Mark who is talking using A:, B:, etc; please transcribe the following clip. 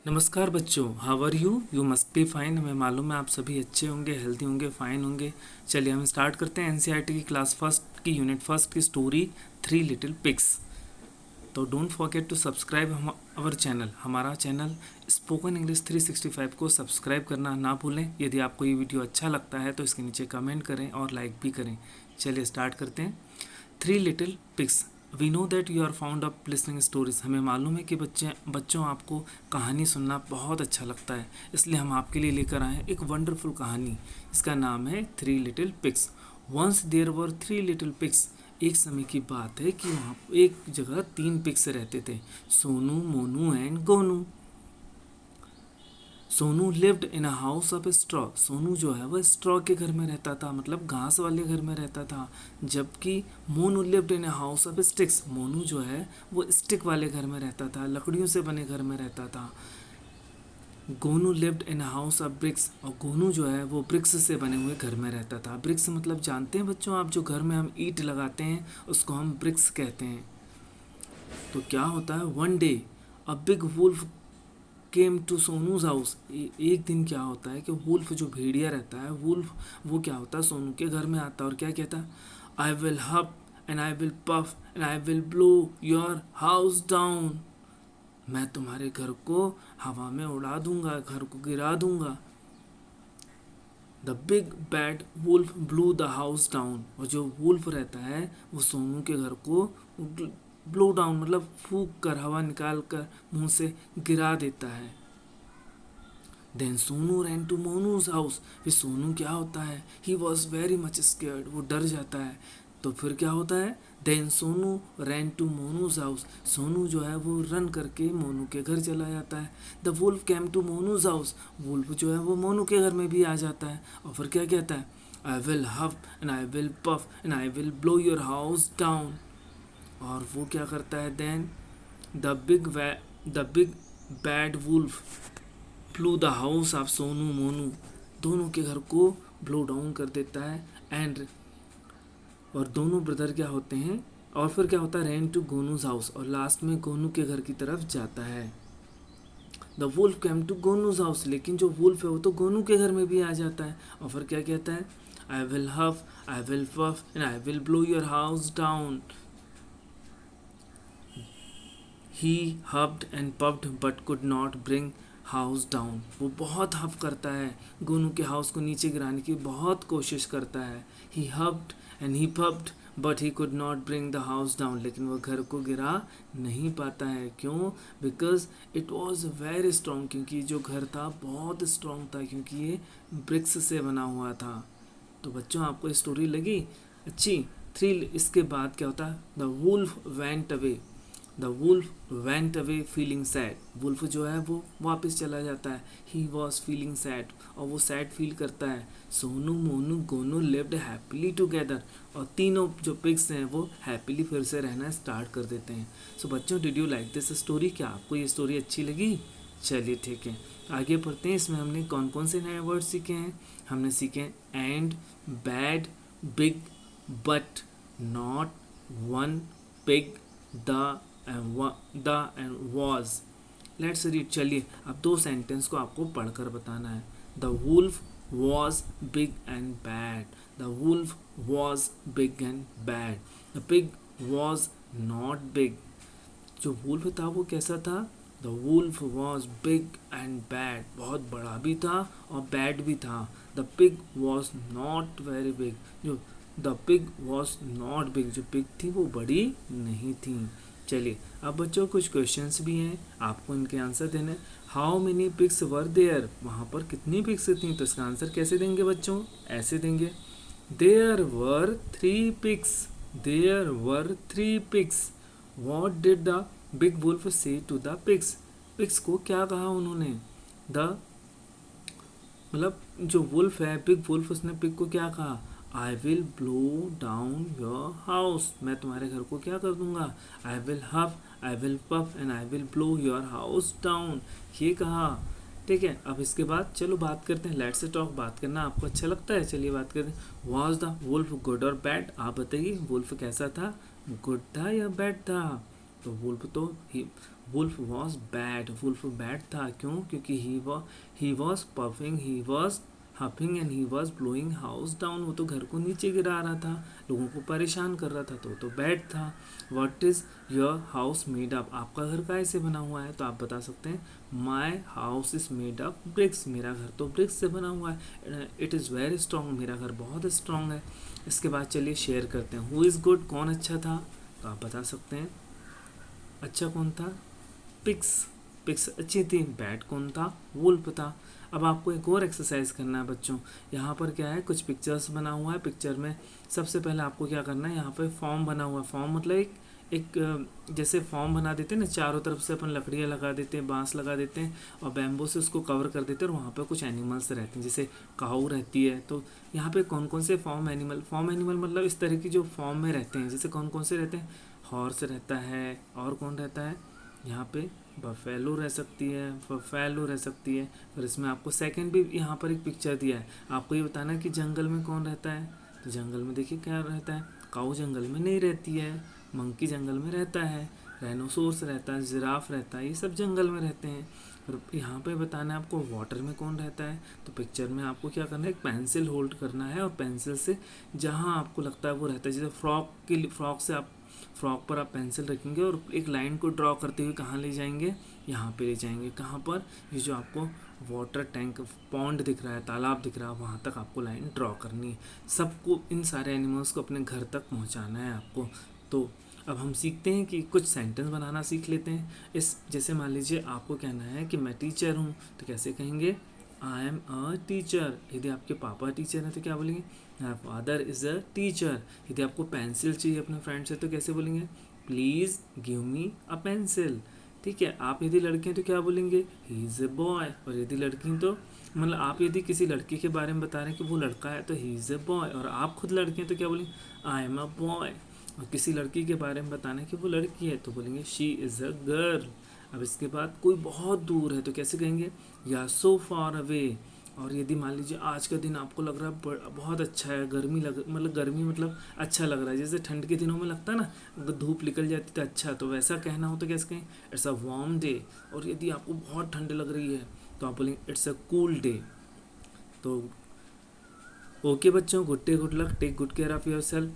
A: नमस्कार बच्चों, how are you must be fine. हमें मालूम है आप सभी अच्छे होंगे, हेल्दी होंगे, फाइन होंगे। चलिए हम स्टार्ट करते हैं एनसीईआरटी की क्लास फर्स्ट की यूनिट फर्स्ट की स्टोरी थ्री लिटिल पिग्स। तो don't forget to subscribe our channel, हमारा चैनल स्पोकन इंग्लिश 365 को सब्सक्राइब करना ना भूलें। यदि आपको ये वीडियो अच्छा लगता है तो इसके नीचे कमेंट करें और लाइक भी करें। चलिए स्टार्ट करते हैं। Three little pigs. We know that you are fond of listening stories. हमें मालूम है कि बच्चों आपको कहानी सुनना बहुत अच्छा लगता है, इसलिए हम आपके लिए लेकर आए हैं एक वंडरफुल कहानी। इसका नाम है three little pigs. Once there were three little pigs. एक समय की बात है कि वहाँ एक जगह तीन पिग्स रहते थे, Sonu, Monu and Gonu. Sonu lived in a house of straw. Sonu जो है वह स्ट्रॉ के घर में रहता था, मतलब घास वाले घर में रहता था। जबकि Monu lived in a house of sticks. Monu जो है वो स्टिक वाले घर में रहता था, लकड़ियों से बने घर में रहता था। Gonu lived in a house of BRICS. और गोनू जो है वो ब्रिक्स से बने हुए घर में रहता था। ब्रिक्स मतलब जानते हैं बच्चों आप, जो घर में हम ईंट लगाते हैं उसको हम ब्रिक्स कहते हैं। तो क्या होता है, one day a big wolf came to Sonu's house. एक दिन क्या होता है कि वुल्फ जो भेड़िया रहता है, वुल्फ वो क्या होता है सोनू के घर में आता है और क्या कहता है, आई विल हप and I will puff and I will blow your house down. मैं तुम्हारे घर को हवा में उड़ा दूंगा, घर को गिरा दूंगा। The big bad wolf blew the house down. और जो वुल्फ रहता है वो सोनू के घर को ब्लो डाउन मतलब फूक कर, हवा निकाल कर मुंह से गिरा देता है। Then Sonu ran to Monu's house. फिर सोनू क्या होता है, he was very much scared, वो डर जाता है। तो फिर क्या होता है, then Sonu ran to Monu's house. Sonu जो है वो रन करके मोनू के घर चला जाता है। The wolf came to Monu's house. Wolf जो है वो मोनू के घर में भी आ जाता है और फिर क्या कहता है, I will huff and I will puff and I will blow your house down. और वो क्या करता है, then the big bad wolf blew the house of Sonu Monu. दोनों के घर को ब्लो डाउन कर देता है। एंड और दोनों ब्रदर क्या होते हैं, और फिर क्या होता है, रेन टू गोनूज हाउस। और लास्ट में गोनू के घर की तरफ जाता है। The wolf came to Gonu's house. लेकिन जो वुल्फ है वो तो गोनू के घर में भी आ जाता है और फिर क्या कहता है, I will huff I will puff and I will blow your house down. He huffed and puffed but could not bring house down. वो बहुत हफ करता है, गोनू के हाउस को नीचे गिराने की बहुत कोशिश करता है। He huffed and he puffed but he could not bring the house down. लेकिन वो घर को गिरा नहीं पाता है। क्यों? Because it was very strong. क्योंकि जो घर था बहुत स्ट्रॉन्ग था, क्योंकि ये ब्रिक्स से बना हुआ था। तो बच्चों आपको स्टोरी लगी अच्छी? थ्रिल। इसके बाद क्या होता है, the wolf went away. The wolf went away feeling sad. Wolf जो है वो वापस चला जाता है। ही वॉज फीलिंग सैड, और वो सैड फील करता है। Sonu Monu Gonu lived happily together. और तीनों जो पिग्स हैं वो हैप्पीली फिर से रहना स्टार्ट कर देते हैं। सो बच्चों, did you like this story? क्या आपको ये स्टोरी अच्छी लगी? चलिए ठीक है, आगे पढ़ते हैं। इसमें हमने कौन कौन से नए वर्ड सीखे हैं? हमने सीखे and, bad, big, but, not, one, pig, the end was. Let's read. चलिए अब दो सेंटेंस को आपको पढ़कर बताना है। The wolf was big and bad. The wolf was big and bad. The pig was not big. जो वुल्फ था वो कैसा था? The wolf was big and bad, बहुत बड़ा भी था और बैड भी था। The pig was not very big. जो the pig was not big, जो पिग थी वो बड़ी नहीं थी। चलिए अब बच्चों कुछ क्वेश्चंस भी हैं, आपको इनके आंसर देने। How many pigs were there? वहाँ पर कितनी पिग्स थी? तो इसका आंसर कैसे देंगे बच्चों? ऐसे देंगे, there were three pigs. There were three pigs. What did the big wolf say to the pigs? Pigs को क्या कहा उन्होंने? द मतलब जो वुल्फ है, बिग वुल्फ, उसने पिग को क्या कहा? I will blow down your house. मैं तुम्हारे घर को क्या कर दूंगा? I will huff I will puff and I will blow your house down, ये कहा। ठीक है, अब इसके बाद चलो बात करते हैं। Let's talk. बात करना आपको अच्छा लगता है, चलिए बात करते हैं। वॉज द वुल्फ गुड और बैड? आप बताइए, वुल्फ कैसा था? गुड था या बैड था? तो वुल्फ तो he wolf was bad, wolf bad था, क्यों? क्योंकि he was puffing, he was huffing and he was blowing house down, वो तो घर को नीचे गिरा रहा था, लोगों को परेशान कर रहा था, तो बैड था। What is your house made up, आपका घर काय से बना हुआ है? तो आप बता सकते हैं my house is made up bricks, मेरा घर तो ब्रिक्स से बना हुआ है। इट इज़ वेरी स्ट्रॉन्ग, मेरा घर बहुत स्ट्रॉन्ग है। इसके बाद चलिए शेयर करते हैं, हु इज़ गुड, कौन अच्छा था? तो आप बता सकते हैं अच्छा कौन था? पिक्स, पिक्स अच्छी थी। बैड कौन था? वुल्फ था। अब आपको एक और एक्सरसाइज करना है बच्चों। यहाँ पर क्या है, कुछ पिक्चर्स बना हुआ है। पिक्चर में सबसे पहले आपको क्या करना है, यहाँ पे फॉर्म बना हुआ है। फॉर्म मतलब एक जैसे फॉर्म बना देते हैं ना, चारों तरफ से अपन लकड़ियाँ लगा देते हैं, बांस लगा देते हैं और बैम्बो से उसको कवर कर देते हैं, और वहाँ पे कुछ एनिमल्स रहते हैं, जैसे काऊ रहती है। तो यहाँ पे कौन कौन से फॉर्म एनिमल मतलब इस तरह की जो फॉर्म में रहते हैं, जैसे कौन कौन से रहते हैं? हॉर्स रहता है, और कौन रहता है यहाँ पे? बफेलो रह सकती है, बफेलो रह सकती है। फिर इसमें आपको सेकंड भी यहाँ पर एक पिक्चर दिया है, आपको ये बताना है कि जंगल में कौन रहता है। तो जंगल में देखिए क्या रहता है, काऊ जंगल में नहीं रहती है, मंकी जंगल में रहता है, राइनोसोर्स रहता है, जिराफ रहता है, ये सब जंगल में रहते हैं। और यहाँ पे बताना है आपको वाटर में कौन रहता है। तो पिक्चर में आपको क्या करना है, एक पेंसिल होल्ड करना है और पेंसिल से जहाँ आपको लगता है वो रहता है, जैसे फ्रॉक से आप फ्रॉक पर आप पेंसिल रखेंगे और एक लाइन को ड्रॉ करते हुए कहाँ ले जाएंगे, यहाँ पे ले जाएंगे। कहाँ पर? ये जो आपको वाटर टैंक पॉन्ड दिख रहा है, तालाब दिख रहा है, वहाँ तक आपको लाइन ड्रॉ करनी है। सबको, इन सारे एनिमल्स को अपने घर तक पहुँचाना है आपको। तो अब हम सीखते हैं कि कुछ सेंटेंस बनाना सीख लेते हैं। इस जैसे मान लीजिए आपको कहना है कि मैं टीचर हूँ, तो कैसे कहेंगे? I am a teacher. यदि आपके पापा टीचर हैं तो क्या बोलेंगे? My father is a teacher. यदि आपको पेंसिल चाहिए अपने फ्रेंड से तो कैसे बोलेंगे? Please give me a pencil. ठीक है, आप यदि लड़के हैं तो क्या बोलेंगे? He is a boy. और यदि लड़की हैं तो मतलब आप यदि किसी लड़के के बारे में बता रहे हैं कि वो लड़का है तो ही इज़ अ बॉय, और आप खुद लड़के हैं तो क्या बोलेंगे? I am a boy. और किसी लड़की के बारे में बताना है कि वो लड़की है तो बोलेंगे शी इज़ अ गर्ल। अब इसके बाद कोई बहुत दूर है तो कैसे कहेंगे? या सो फार अवे। और यदि मान लीजिए आज का दिन आपको लग रहा है बहुत अच्छा है, गर्मी मतलब अच्छा लग रहा है, जैसे ठंड के दिनों में लगता है ना, अगर धूप निकल जाती तो अच्छा, तो वैसा कहना हो तो कैसे कहें? It's a warm day. और यदि आपको बहुत ठंड लग रही है तो आप बोलेंगे इट्स अ कूल डे। तो ओके बच्चों, good day, good luck, take good care of your self.